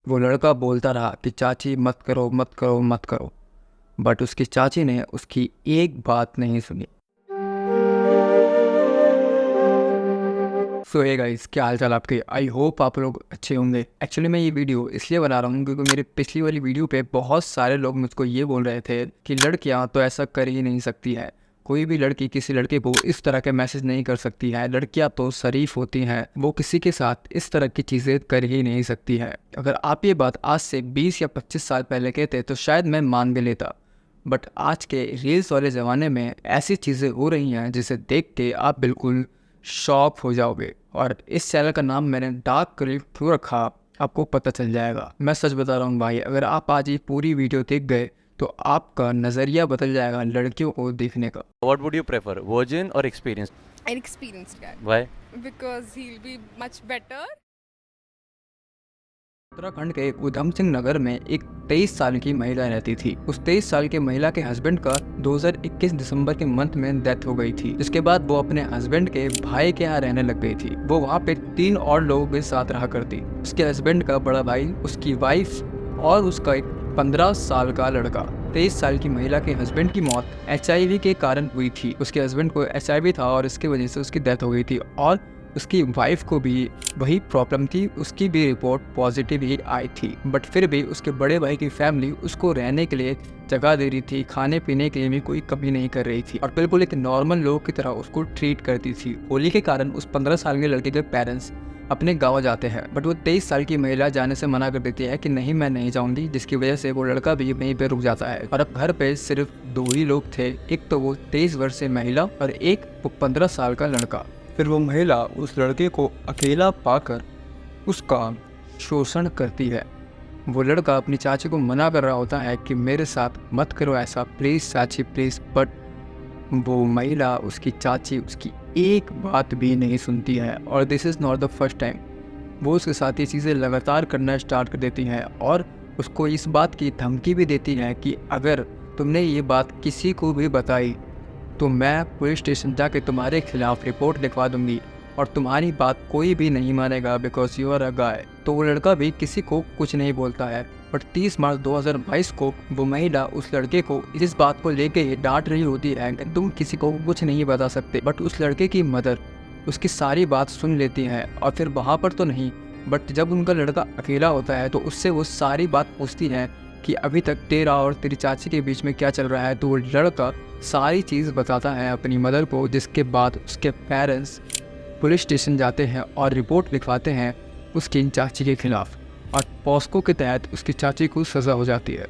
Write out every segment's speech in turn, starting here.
वो लड़का बोलता रहा कि चाची मत करो मत करो मत करो, बट उसकी चाची ने उसकी एक बात नहीं सुनी। सो हे गाइस, क्या हाल चाल आपके। आई होप आप लोग अच्छे होंगे। एक्चुअली मैं ये वीडियो इसलिए बना रहा हूँ क्योंकि मेरे पिछली वाली वीडियो पे बहुत सारे लोग मुझको ये बोल रहे थे कि लड़कियाँ तो ऐसा कर ही नहीं सकती है, कोई भी लड़की किसी लड़के को इस तरह के मैसेज नहीं कर सकती है, लड़कियाँ तो शरीफ होती हैं, वो किसी के साथ इस तरह की चीज़ें कर ही नहीं सकती है। अगर आप ये बात आज से 20 या 25 साल पहले कहते तो शायद मैं मान भी लेता, बट आज के रील्स वाले ज़माने में ऐसी चीज़ें हो रही हैं जिसे देख के आप बिल्कुल शॉक हो जाओगे। और इस चैनल का नाम मैंने डार्क क्रिप क्यों रखा आपको पता चल जाएगा। मैं सच बता रहा हूँ भाई, अगर आप आज ये पूरी वीडियो देख गए तो आपका नज़रिया बदल जाएगा लड़कियों को देखने का। What would you prefer, virgin or experienced? An experienced guy. Why? Because he'll be much better. Uttarakhand के उधम सिंह नगर में एक 23 साल की महिला रहती थी। उस 23 साल के महिला के हस्बैंड का 2021 दिसंबर के मंथ में डेथ हो गई थी, जिसके बाद वो अपने हस्बैंड के भाई के यहाँ रहने लग गई थी। वो वहाँ पे 3 और लोगों के साथ रहा करती। उसके हस्बैंड का बड़ा भाई, उसकी वाइफ और उसका एक 15 साल का लड़का। 23 साल की महिला के हस्बैंड की मौत HIV के कारण हुई थी। उसके हस्बैंड को HIV था और इसकी वजह से उसकी डेथ हो गई थी, और उसकी वाइफ को भी वही प्रॉब्लम थी। उसकी भी रिपोर्ट पॉजिटिव ही आई थी, बट फिर भी उसके बड़े भाई की फैमिली उसको रहने के लिए जगह दे रही थी, खाने पीने के लिए भी कोई कमी नहीं कर रही थी, और बिल्कुल एक नॉर्मल लोग की तरह उसको ट्रीट करती थी। होली के कारण उस 15 साल के लड़के के पेरेंट्स अपने गाँव जाते हैं, बट वो 23 साल की महिला जाने से मना कर देती है कि नहीं मैं नहीं जाऊंगी, जिसकी वजह से वो लड़का भी वहीं पे रुक जाता है। और अब घर पे सिर्फ 2 ही लोग थे, एक तो वो 23 वर्षीय महिला और एक वो 15 साल का लड़का। फिर वो महिला उस लड़के को अकेला पाकर उसका शोषण करती है। वो लड़का अपनी चाची को मना कर रहा होता है कि मेरे साथ मत करो ऐसा, प्लीज़ चाची प्लीज़, बट वो महिला, उसकी चाची उसकी एक बात भी नहीं सुनती है। और this is not the first time. वो उसके साथ ये चीज़ें लगातार करना स्टार्ट कर देती हैं और उसको इस बात की धमकी भी देती है कि अगर तुमने ये बात किसी को भी बताई तो मैं पुलिस स्टेशन जाके तुम्हारे खिलाफ रिपोर्ट लिखवा दूंगी और तुम्हारी बात कोई भी नहीं मानेगा, बिकॉज यू आर अ गाय। तो वो लड़का भी किसी को कुछ नहीं बोलता है। बट 30 मार्च 2022 को वो महिला उस लड़के को इस बात को लेके डांट रही होती है कि तुम किसी को कुछ नहीं बता सकते, बट उस लड़के की मदर उसकी सारी बात सुन लेती है। और फिर वहाँ पर तो नहीं, बट जब उनका लड़का अकेला होता है तो उससे वो सारी बात पूछती है कि अभी तक तेरा और तेरी चाची के बीच में क्या चल रहा है। तो वो लड़का सारी चीज़ बताता है अपनी मदर को, जिसके बाद उसके पेरेंट्स पुलिस स्टेशन जाते हैं और रिपोर्ट लिखवाते हैं उसकी चाची के खिलाफ, और पॉस्को के तहत उसकी चाची को सज़ा हो जाती है।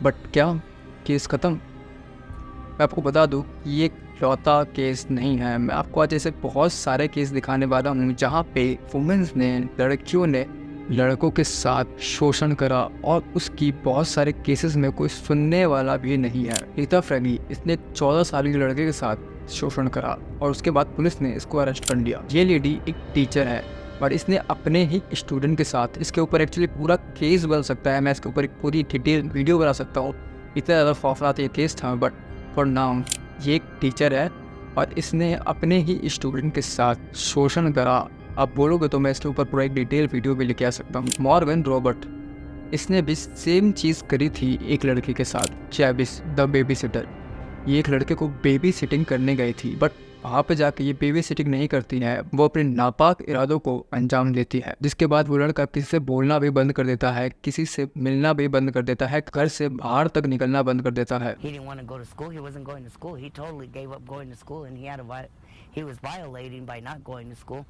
बट क्या केस ख़त्म? मैं आपको बता दूं, ये लौता केस नहीं है। मैं आपको आज ऐसे बहुत सारे केस दिखाने वाला हूँ जहाँ पे वुमेन्स ने, लड़कियों ने लड़कों के साथ शोषण करा, और उसकी बहुत सारे केसेस में कोई सुनने वाला भी नहीं है। रीता फ्रेगी, इसने 14 साल के लड़के के साथ शोषण करा और उसके बाद पुलिस ने इसको अरेस्ट कर लिया। ये लेडी एक टीचर है और इसने अपने ही स्टूडेंट के साथ, इसके ऊपर एक्चुअली पूरा केस बन सकता है, मैं इसके ऊपर एक पूरी डिटेल वीडियो बना सकता हूँ, इतना ज़्यादा खौफनाक ये केस था। बट फॉर नाउ ये एक टीचर है और इसने अपने ही स्टूडेंट के साथ शोषण करा। आप बोलोगे तो मैं इसके ऊपर पूरा एक डिटेल वीडियो भी लेके आ सकता हूँ। मॉर्गन रॉबर्ट, इसने भी सेम चीज़ करी थी एक लड़के के साथ, चैविस द बेबी सिटर। ये एक लड़के को बेबी सिटिंग करने गई थी, बट वहाँ पे जाके ये बेबी सिटिंग नहीं करती है, वो अपने नापाक इरादों को अंजाम देती है, जिसके बाद वो लड़का किसी से बोलना भी बंद कर देता है, किसी से मिलना भी बंद कर देता है, घर से बाहर तक निकलना बंद कर देता है। He didn't want to go to school. He wasn't going to school. He totally gave up going to school, and he was violating by not going to school.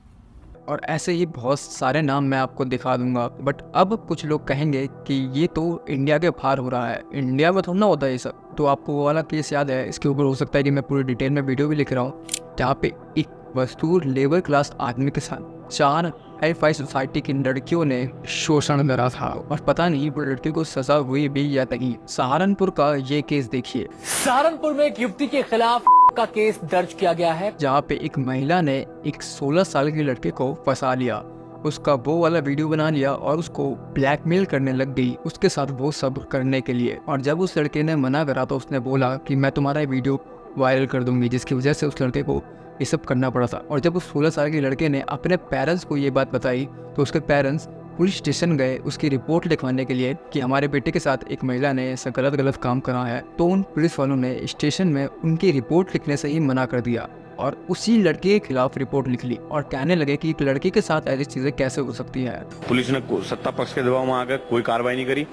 और ऐसे ही बहुत सारे नाम मैं आपको दिखा दूंगा। बट अब कुछ लोग कहेंगे कि ये तो इंडिया के बाहर हो रहा है, इंडिया में थोड़ा ना होता है ये सब। तो आपको वो वाला केस याद है, इसके ऊपर हो सकता है कि मैं पूरी डिटेल में वीडियो भी लिख रहा हूँ, जहाँ पे एक मजदूर लेबर क्लास आदमी के साथ 4 हाई-फाई सोसाइटी की लड़कियों ने शोषण करा था, और पता नहीं वो लड़की को सजा हुई भी या नहीं। सहारनपुर का ये केस देखिए। सहारनपुर में एक युवती के खिलाफ का केस दर्ज किया गया है, जहाँ पे एक महिला ने एक 16 साल के लड़के को फंसा लिया, उसका वो वाला वीडियो बना लिया और उसको ब्लैकमेल करने लग गई उसके साथ वो सब करने के लिए। और जब उस लड़के ने मना करा तो उसने बोला कि मैं तुम्हारा वीडियो वायरल कर दूंगी, जिसकी वजह से उस लड़के को ये सब करना पड़ा था। और जब उस 16 साल के लड़के ने अपने पेरेंट्स को ये बात बताई तो उसके पेरेंट्स पुलिस स्टेशन गए उसकी रिपोर्ट लिखवाने के लिए कि हमारे बेटे के साथ एक महिला ने ऐसा गलत काम करा है, तो उन पुलिस वालों ने स्टेशन में उनकी रिपोर्ट लिखने से ही मना कर दिया और उसी लड़के के खिलाफ रिपोर्ट लिख ली और कहने लगे कि एक लड़की के साथ ऐसी चीजें कैसे हो सकती है। पुलिस ने सत्ता पक्ष के दबाव में आकर कोई कार्रवाई नहीं करी।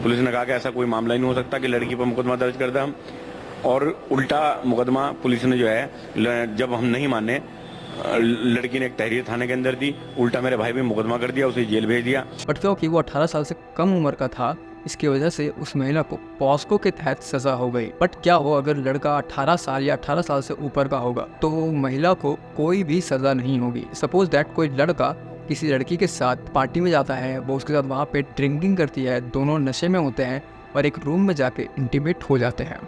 पुलिस ने कहा कि ऐसा कोई मामला ही नहीं हो सकता कि लड़की पर मुकदमा दर्ज कर दे हम, और उल्टा मुकदमा पुलिस ने जो है जब हम नहीं माने, लड़की ने एक तहरीर थाने के अंदर दी, उल्टा मेरे भाई भी मुकदमा कर दिया, उसे जेल भेज दिया। बट क्योंकि वो 18 साल से कम उम्र का था, इसकी वजह से उस महिला को पॉस्को के तहत सजा हो गई। बट क्या हो अगर लड़का 18 साल या 18 साल से ऊपर का होगा तो महिला को कोई भी सजा नहीं होगी। सपोज दैट कोई लड़का किसी लड़की के साथ पार्टी में जाता है, वो उसके साथ वहाँ पे ड्रिंकिंग करती है, दोनों नशे में होते हैं और एक रूम में जाके इंटीमेट हो जाते हैं।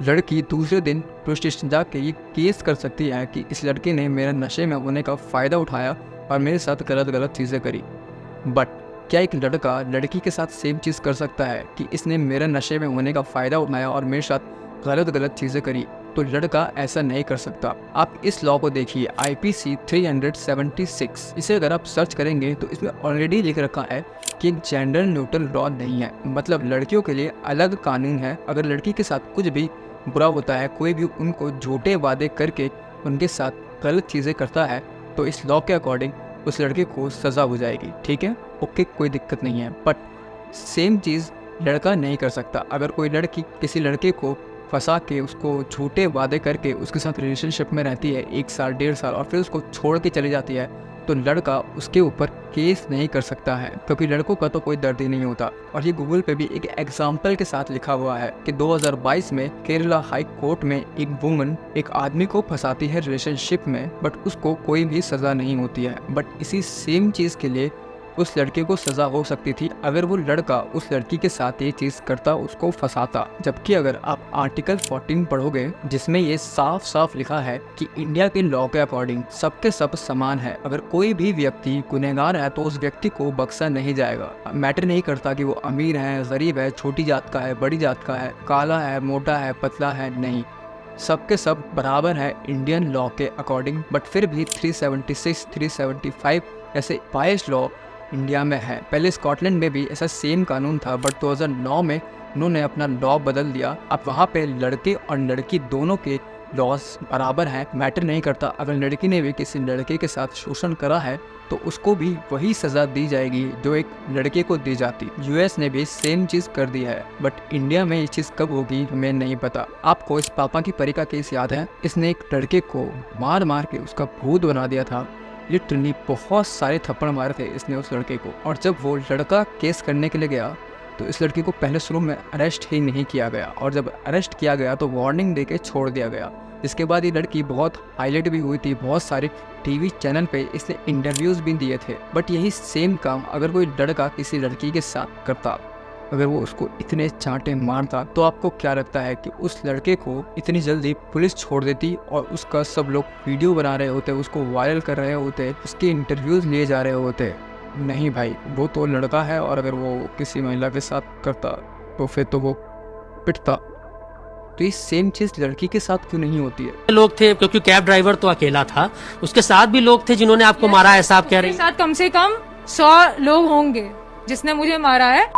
लड़की दूसरे दिन पुलिस स्टेशन जाके ये केस कर सकती है कि इस लड़के ने मेरा नशे में होने का फ़ायदा उठाया और मेरे साथ गलत चीज़ें करी। बट क्या एक लड़का लड़की के साथ सेम चीज़ कर सकता है कि इसने मेरे नशे में होने का फ़ायदा उठाया और मेरे साथ गलत चीज़ें करी? तो लड़का ऐसा नहीं कर सकता। आप इस लॉ को देखिए, IPC 376। इसे अगर आप सर्च करेंगे तो इसमें ऑलरेडी लिख रखा है कि एक जेंडर न्यूट्रल लॉ नहीं है, मतलब लड़कियों के लिए अलग कानून है। अगर लड़की के साथ कुछ भी बुरा होता है, कोई भी उनको झूठे वादे करके उनके साथ गलत चीज़ें करता है, तो इस लॉ के अकॉर्डिंग उस लड़के को सज़ा हो जाएगी। ठीक है, ओके, कोई दिक्कत नहीं है। बट सेम चीज़ लड़का नहीं कर सकता। अगर कोई लड़की किसी लड़के को फंसा के उसको झूठे वादे करके उसके साथ रिलेशनशिप में रहती है 1 साल 1.5 साल और फिर उसको छोड़ के चली जाती है, तो लड़का उसके ऊपर केस नहीं कर सकता है, क्योंकि लड़कों का तो कोई दर्द ही नहीं होता। और ये गूगल पे भी एक एग्जाम्पल के साथ लिखा हुआ है कि 2022 में केरला हाई कोर्ट में एक वुमन एक आदमी को फंसाती है रिलेशनशिप में, बट उसको कोई भी सज़ा नहीं होती है। बट इसी सेम चीज़ के लिए उस लड़के को सज़ा हो सकती थी अगर वो लड़का उस लड़की के साथ ये चीज़ करता, उसको फंसाता। जबकि अगर आप आर्टिकल 14 पढ़ोगे जिसमें ये साफ लिखा है कि इंडिया के लॉ के अकॉर्डिंग सबके सब समान है। अगर कोई भी व्यक्ति गुनहगार है तो उस व्यक्ति को बख्शा नहीं जाएगा। मैटर नहीं करता कि वो अमीर है, गरीब है, छोटी जात का है, बड़ी जात का है, काला है, मोटा है, पतला है, नहीं, सबके सब बराबर है इंडियन लॉ के अकॉर्डिंग। बट फिर भी 376, 375 ऐसे 22 लॉ इंडिया में है। पहले स्कॉटलैंड में भी ऐसा सेम कानून था, बट 2009 में उन्होंने अपना लॉ बदल दिया। अब वहाँ पे लड़के और लड़की दोनों के लॉज बराबर हैं। मैटर नहीं करता अगर लड़की ने भी किसी लड़के के साथ शोषण करा है तो उसको भी वही सज़ा दी जाएगी जो एक लड़के को दी जाती। US ने भी सेम चीज़ कर दी है, बट इंडिया में ये चीज़ कब होगी हमें नहीं पता। आपको इस पापा की परी का केस याद है? इसने एक लड़के को मार के उसका भूत बना दिया था। लिटरली बहुत सारे थप्पड़ मारे थे इसने उस लड़के को। और जब वो लड़का केस करने के लिए गया तो इस लड़के को पहले शुरू में अरेस्ट ही नहीं किया गया, और जब अरेस्ट किया गया तो वार्निंग देके छोड़ दिया गया। इसके बाद ये लड़की बहुत हाईलाइट भी हुई थी, बहुत सारे TV चैनल पे इसने इंटरव्यूज़ भी दिए थे। बट यही सेम काम अगर कोई लड़का किसी लड़की के साथ करता, अगर वो उसको इतने चांटे मारता, तो आपको क्या लगता है कि उस लड़के को इतनी जल्दी पुलिस छोड़ देती और उसका सब लोग वीडियो बना रहे होते, उसको वायरल कर रहे होते, उसके इंटरव्यूज़ लिए जा रहे होते? नहीं भाई, वो तो लड़का है और अगर वो किसी महिला के साथ करता तो फिर तो वो पिटता। तो ये सेम चीज़ लड़की के साथ क्यों नहीं होती है? लोग थे, क्योंकि कैब ड्राइवर तो अकेला था, उसके साथ भी लोग थे जिन्होंने आपको मारा, ऐसा आप कह रहे हैं? साथ कम से कम 100 लोग होंगे जिसने मुझे मारा है।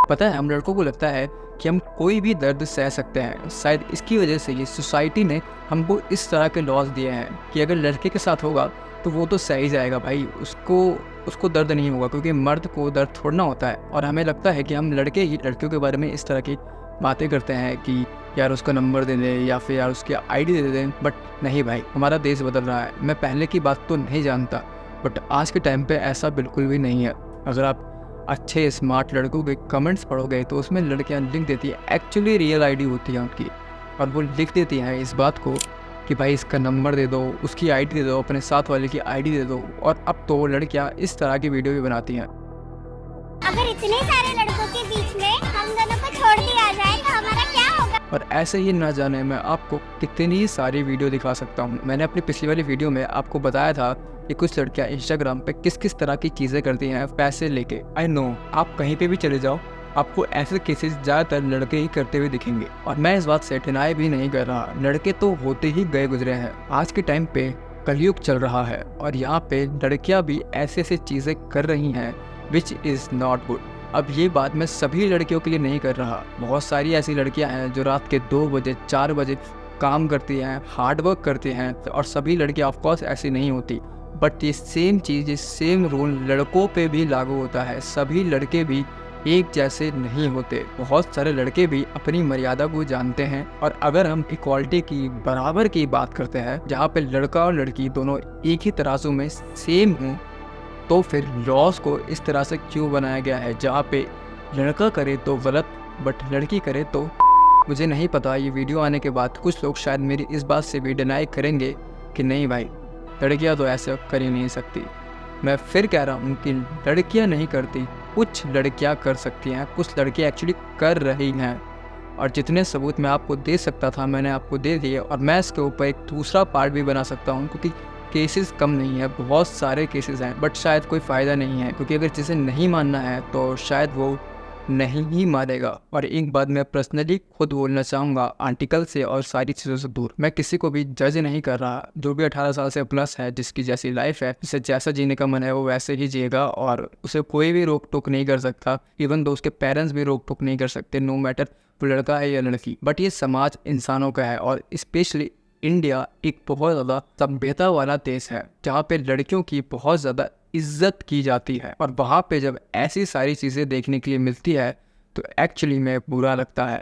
पता है, हम लड़कों को लगता है कि हम कोई भी दर्द सह सकते हैं। शायद इसकी वजह से ये सोसाइटी ने हमको इस तरह के लॉज दिए हैं कि अगर लड़के के साथ होगा तो वो तो सह ही जाएगा भाई, उसको दर्द नहीं होगा, क्योंकि मर्द को दर्द थोड़ना होता है। और हमें लगता है कि हम लड़के ही लड़कियों के बारे में इस तरह की बातें करते हैं कि यार उसका नंबर दे दें या फिर यार उसकी ID दे दें। बट नहीं भाई, हमारा देश बदल रहा है। मैं पहले की बात तो नहीं जानता, बट आज के टाइम पे ऐसा बिल्कुल भी नहीं है। अगर आप अच्छे स्मार्ट लड़कों के कमेंट्स पढ़ोगे तो उसमें लड़कियां लिख देती है, एक्चुअली रियल ID होती है उनकी, और वो लिख देती हैं इस बात को कि भाई इसका नंबर दे दो, उसकी ID दे दो, अपने साथ वाले की ID दे दो। और अब तो लड़कियां इस तरह की वीडियो भी बनाती हैं। अगर इतने सारे लड़कों के बीच में हम दोनों को छोड़ दिया जाए तो हमारा क्या होगा? और ऐसे ही ना जाने मैं आपको कितनी सारी वीडियो दिखा सकता हूँ। मैंने अपनी पिछली वाली वीडियो में आपको बताया था कि कुछ लड़कियाँ इंस्टाग्राम पे किस तरह की चीज़ें करती हैं पैसे लेके। आई नो, आप कहीं पे भी चले जाओ आपको ऐसे केसेस ज़्यादातर लड़के ही करते हुए दिखेंगे। और मैं इस बात से डिनाई भी नहीं कर रहा, लड़के तो होते ही गए गुजरे हैं। आज के टाइम पे कलयुग चल रहा है और यहाँ पे लड़कियाँ भी ऐसे चीज़ें कर रही हैं विच इज़ नॉट गुड। अब ये बात मैं सभी लड़कियों के लिए नहीं कर रहा। बहुत सारी ऐसी लड़कियां हैं जो रात के 2 बजे 4 बजे काम करती हैं, हार्ड वर्क करती हैं, और सभी लड़कियां ऑफकोर्स ऐसी नहीं होती। बट ये सेम चीज़, ये सेम रूल लड़कों पे भी लागू होता है। सभी लड़के भी एक जैसे नहीं होते। बहुत सारे लड़के भी अपनी मर्यादा को जानते हैं। और अगर हम इक्वालिटी की, बराबर की बात करते हैं, जहाँ पे लड़का और लड़की दोनों एक ही तराजू में सेम हों, तो फिर लॉस को इस तरह से क्यों बनाया गया है जहाँ पे लड़का करे तो गलत बट लड़की करे तो। मुझे नहीं पता, ये वीडियो आने के बाद कुछ लोग शायद मेरी इस बात से भी डिनाई करेंगे कि नहीं भाई, लड़कियाँ तो ऐसा कर ही नहीं सकती। मैं फिर कह रहा हूँ कि लड़कियाँ नहीं करती, कुछ लड़कियाँ कर सकती हैं, कुछ लड़कियाँ एक्चुअली कर रही हैं। और जितने सबूत मैं आपको दे सकता था मैंने आपको दे दिए, और मैं इसके ऊपर एक दूसरा पार्ट भी बना सकता हूँ, क्योंकि केसेस कम नहीं है, बहुत सारे केसेस हैं। बट शायद कोई फ़ायदा नहीं है, क्योंकि अगर जिसे नहीं मानना है तो शायद वो नहीं ही मानेगा। और एक बात मैं पर्सनली खुद बोलना चाहूँगा आर्टिकल से और सारी चीज़ों से दूर। मैं किसी को भी जज नहीं कर रहा। जो भी 18 साल से प्लस है, जिसकी जैसी लाइफ है, जिसे जैसा जीने का मन है वो वैसे ही जिएगा, और उसे कोई भी रोक टोक नहीं कर सकता। इवन दो उसके पेरेंट्स भी रोक टोक नहीं कर सकते, नो मैटर वो लड़का है या लड़की। बट ये समाज इंसानों का है, और स्पेशली इंडिया एक बहुत ज़्यादा सभ्यता वाला देश है, जहाँ पे लड़कियों की बहुत ज़्यादा इज्जत की जाती है। और वहाँ पे जब ऐसी सारी चीज़ें देखने के लिए मिलती है तो एक्चुअली में बुरा लगता है।